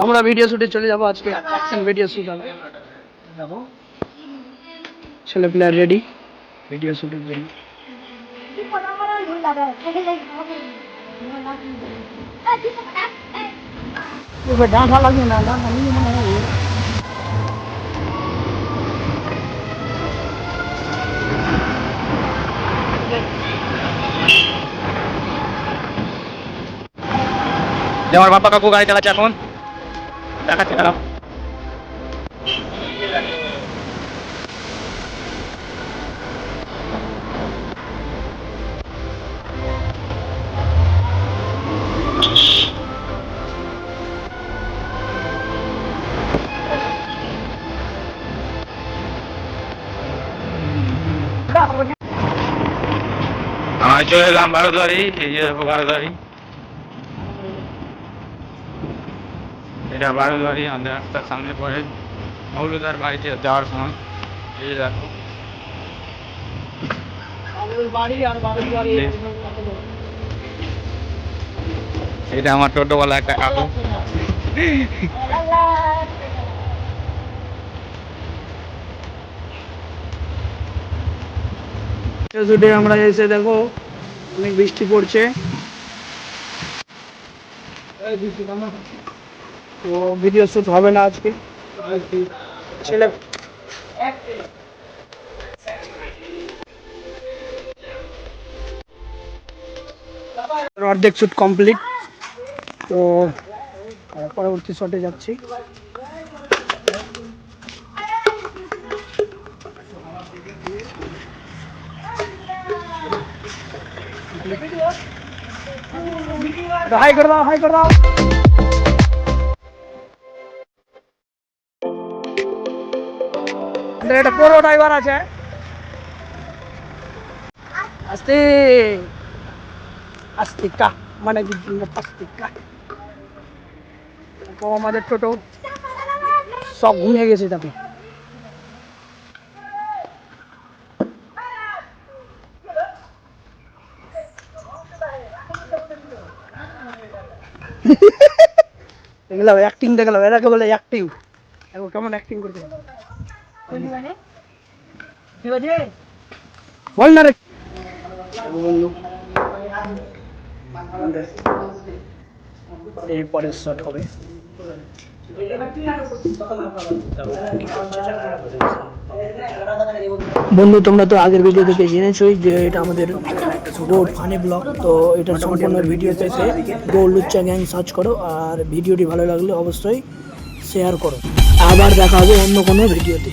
আমরা ভিডিও শুটে চলে যাবো আজকে, অ্যাকশন ভিডিও শুট হবে। দেখো ছেলে প্লেয়ার রেডি, ভিডিও শুটে রেডি। ডাঁটা লাগে না, ডাঁটা নিয়ে মনে হয় যে আমার বাপ্পা কাকু গাড়ি চালাচ্ছে এখন, দেখাচ্ছে দাঁড়াও। আমি চলে এলাম বারোদারি, এই যে দেখো বারোদারি, এটা বারোদারি আমাদের রাস্তার সামনে পড়ে মৌলুদার বাড়িতে যাওয়ার সময়। এই যে দেখো বাড়ি আর বাড়ি বাড়ি। এটা আমার টোটোওয়ালা একটা কাকু। শুটে আমরা এসে দেখো অনেক বৃষ্টি পড়ছে, তো ভিডিও শুট হবে না আজকে। ছেলে অর্ধেক শুট কমপ্লিট, তো পরবর্তী শটে যাচ্ছি। হাই করে দাও, হাই করে দাও। একটা বড় ড্রাইভার আছে, আস্তে আস্তিকা মানে আস্তিকা। তো আমাদের টোটো সব ঘুমিয়ে গেছে তাকে। দেখলাম অ্যাক্টিং, দেখলাম এটাকে বলে অ্যাক্টিং। দেখো কেমন অ্যাক্টিং করছে, বল না রে। এই পরের শট হবে। বন্ধু তোমরা তো আগের ভিডিও থেকে জেনেছোই যে এটা আমাদের গৌড় ফানি ব্লগ, তো এটা সম্পূর্ণ ভিডিও পেতে গৌড় লুচ্চা গ্যাং সার্চ করো, আর ভিডিওটি ভালো লাগলে অবশ্যই শেয়ার করো। আবার দেখা হবে অন্য কোনো ভিডিওতে।